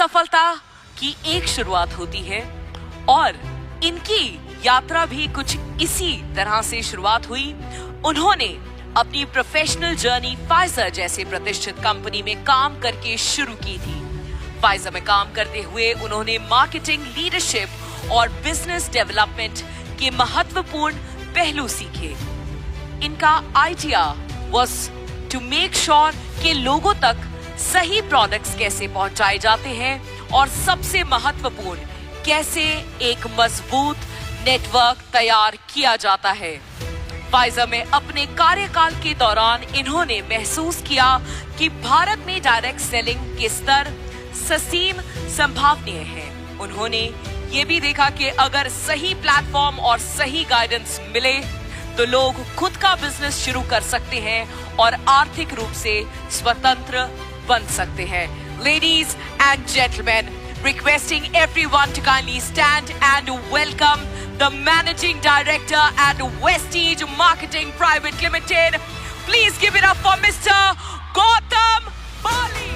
सफलता की एक शुरुआत होती है और इनकी यात्रा भी कुछ इसी तरह से शुरुआत हुई। उन्होंने अपनी प्रोफेशनल जर्नी फाइजर जैसे प्रतिष्ठित कंपनी में काम करके शुरू की थी। फाइजर में काम करते हुए उन्होंने मार्केटिंग, लीडरशिप और बिजनेस डेवलपमेंट के महत्वपूर्ण पहलू सीखे। इनका idea was to make sure कि लोगों तक सही प्रोडक्ट्स कैसे पहुंचाए जाते हैं और सबसे महत्वपूर्ण कैसे एक मजबूत नेटवर्क तैयार किया जाता है। फाइजर में अपने कार्यकाल के दौरान इन्होंने महसूस किया कि भारत में डायरेक्ट सेलिंग के स्तर ससीम संभावनीय है। उन्होंने ये भी देखा कि अगर सही प्लेटफॉर्म और सही गाइडेंस मिले तो लोग खुद का बिजनेस शुरू कर सकते हैं और आर्थिक रूप से स्वतंत्र बन सकते हैं। Ladies and gentlemen, requesting everyone to kindly stand and welcome the Managing Director at Vestige Marketing Private Limited. Please give it up for Mr. Gautam Bali.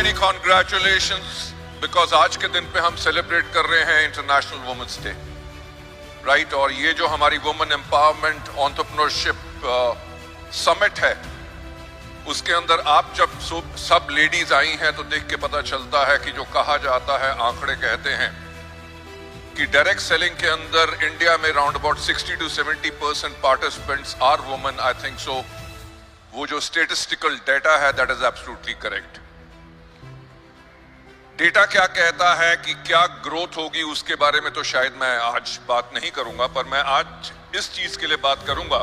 Many congratulations because आज के दिन पे हम सेलिब्रेट कर रहे हैं इंटरनेशनल वुमेन्स डे, राइट। और ये जो हमारी वुमेन एम्पावरमेंट एंटरप्रेन्योरशिप समिट है, उसके अंदर आप जब सब लेडीज आई हैं तो देख के पता चलता है कि जो कहा जाता है, आंकड़े कहते हैं कि डायरेक्ट सेलिंग के अंदर इंडिया में round about 60 to 70% participants are women. I think so वो जो स्टेटिस्टिकल डेटा है that is absolutely correct. Data क्या कहता है कि क्या ग्रोथ होगी उसके बारे में तो शायद मैं आज बात नहीं करूंगा, पर मैं आज इस चीज के लिए बात करूंगा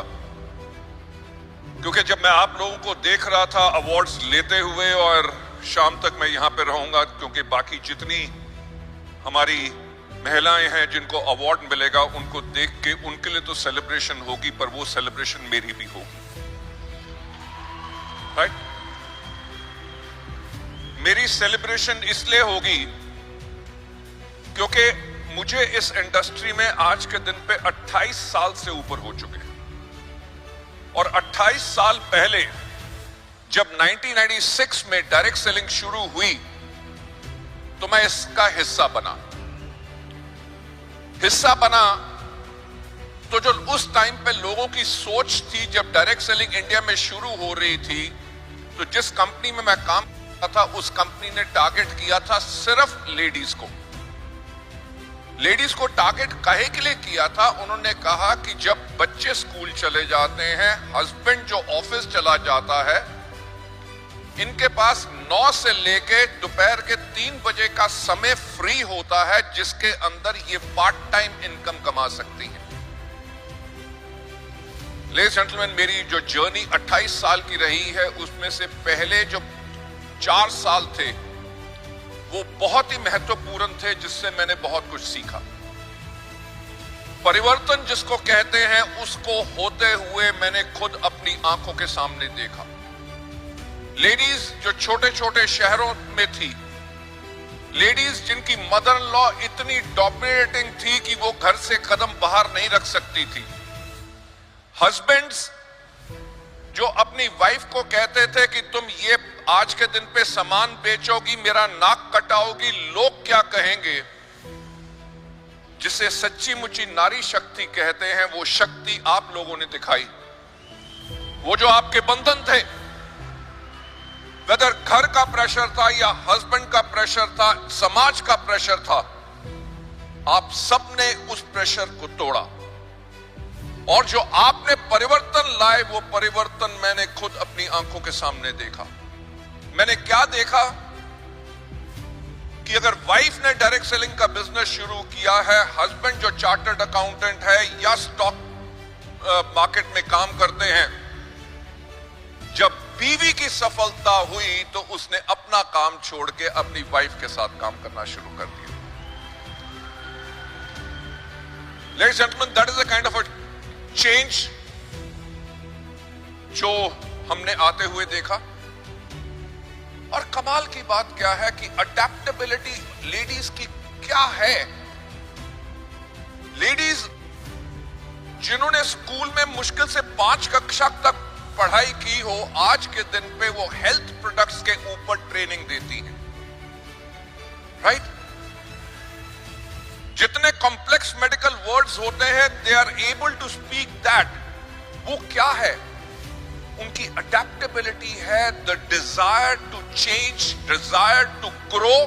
क्योंकि जब मैं आप लोगों को देख रहा था अवार्ड्स लेते हुए, और शाम तक मैं यहां पे रहूंगा क्योंकि बाकी जितनी हमारी महिलाएं हैं जिनको अवार्ड मिलेगा उनको देख के उनके लिए तो सेलिब्रेशन होगी, पर वो सेलिब्रेशन मेरी भी होगी, राइट। मेरी सेलिब्रेशन इसलिए होगी क्योंकि मुझे इस इंडस्ट्री में आज के दिन पे 28 साल से ऊपर हो चुके हैं, और 28 साल पहले जब 1996 में डायरेक्ट सेलिंग शुरू हुई तो मैं इसका हिस्सा बना तो जो उस टाइम पे लोगों की सोच थी, जब डायरेक्ट सेलिंग इंडिया में शुरू हो रही थी, तो जिस कंपनी में मैं काम था उस कंपनी ने टारगेट किया था सिर्फ लेडीज को। लेडीज को टारगेट काहे के लिए किया था? उन्होंने कहा कि जब बच्चे स्कूल चले जाते हैं, हस्बैंड जो ऑफिस चला जाता है, इनके पास 9 से लेके दोपहर के 3 बजे का समय फ्री होता है जिसके अंदर ये पार्ट टाइम इनकम कमा सकती है। लेडीज एंड जेंटलमैन, मेरी जो जर्नी 28 साल की रही है उसमें से पहले जो 4 साल थे वो बहुत ही महत्वपूर्ण थे, जिससे मैंने बहुत कुछ सीखा। परिवर्तन जिसको कहते हैं उसको होते हुए मैंने खुद अपनी आंखों के सामने देखा। लेडीज जो छोटे छोटे शहरों में थी, लेडीज जिनकी मदर इन लॉ इतनी डोमिनेटिंग थी कि वो घर से कदम बाहर नहीं रख सकती थी, हस्बैंड्स जो अपनी वाइफ को कहते थे कि तुम ये आज के दिन पे सामान बेचोगी, मेरा नाक कटाओगी, लोग क्या कहेंगे, जिसे सच्ची मुच्ची नारी शक्ति कहते हैं, वो शक्ति आप लोगों ने दिखाई। वो जो आपके बंधन थे, वेदर घर का प्रेशर था या हस्बैंड का प्रेशर था, समाज का प्रेशर था, आप सबने उस प्रेशर को तोड़ा और जो आपने परिवर्तन लाए वो परिवर्तन मैंने खुद अपनी आंखों के सामने देखा। मैंने क्या देखा कि अगर वाइफ ने डायरेक्ट सेलिंग का बिजनेस शुरू किया है, हस्बैंड जो चार्टर्ड अकाउंटेंट है या स्टॉक मार्केट में काम करते हैं, जब बीवी की सफलता हुई तो उसने अपना काम छोड़ के अपनी वाइफ के साथ काम करना शुरू कर दिया। Ladies and gentlemen, that is a kind of a change जो हमने आते हुए देखा। और कमाल की बात क्या है कि अडेप्टेबिलिटी लेडीज की क्या है। लेडीज जिन्होंने स्कूल में मुश्किल से 5 कक्षा तक पढ़ाई की हो, आज के दिन पे वो हेल्थ प्रोडक्ट्स के ऊपर ट्रेनिंग देती है, राइट? जितने कॉम्प्लेक्स मेडिकल वर्ड्स होते हैं, they are able to speak that. वो क्या है? उनकी अडेप्टेबिलिटी है, the desire to change, desire to grow.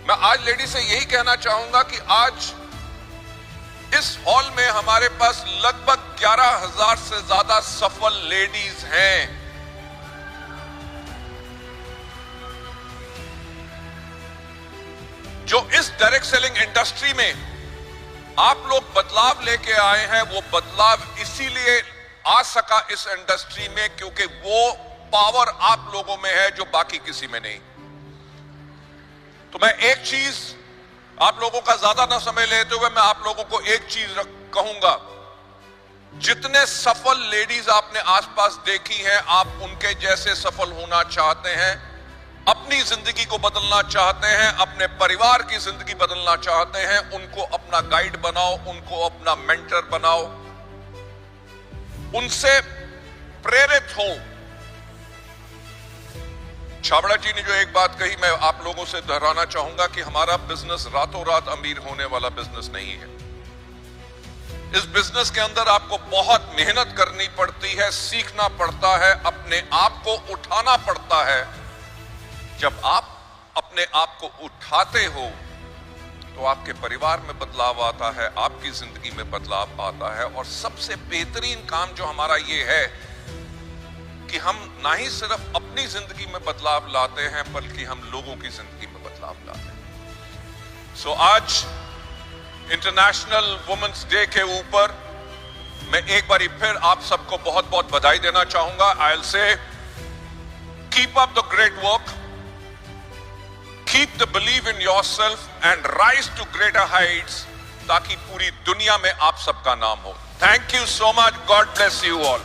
मैं आज लेडी से यही कहना चाहूंगा कि आज इस हॉल में हमारे पास लगभग 11,000 से ज्यादा सफल लेडीज हैं। जो इस डायरेक्ट सेलिंग इंडस्ट्री में आप लोग बदलाव लेके आए हैं, वो बदलाव इसीलिए आ सका इस इंडस्ट्री में क्योंकि वो पावर आप लोगों में है जो बाकी किसी में नहीं। तो मैं एक चीज आप लोगों का ज्यादा ना समय लेते हुए मैं आप लोगों को एक चीज कहूंगा, जितने सफल लेडीज आपने आसपास देखी हैं, आप उनके जैसे सफल होना चाहते हैं, अपनी जिंदगी को बदलना चाहते हैं, अपने परिवार की जिंदगी बदलना चाहते हैं, उनको अपना गाइड बनाओ, उनको अपना मेंटर बनाओ, उनसे प्रेरित हो। छाबड़ा जी ने जो एक बात कही, मैं आप लोगों से दोहराना चाहूंगा कि हमारा बिजनेस रातों रात अमीर होने वाला बिजनेस नहीं है। इस बिजनेस के अंदर आपको बहुत मेहनत करनी पड़ती है, सीखना पड़ता है, अपने आप को उठाना पड़ता है। जब आप अपने आप को उठाते हो तो आपके परिवार में बदलाव आता है, आपकी जिंदगी में बदलाव आता है। और सबसे बेहतरीन काम जो हमारा ये है कि हम ना ही सिर्फ अपनी जिंदगी में बदलाव लाते हैं बल्कि हम लोगों की जिंदगी में बदलाव लाते हैं। सो आज इंटरनेशनल वुमेन्स डे के ऊपर मैं एक बार फिर आप सबको बहुत बहुत बधाई देना चाहूंगा। I will say keep up the great work, keep the believe in yourself and rise to greater heights, ताकि पूरी दुनिया में आप सबका नाम हो। Thank you so much, God bless you all.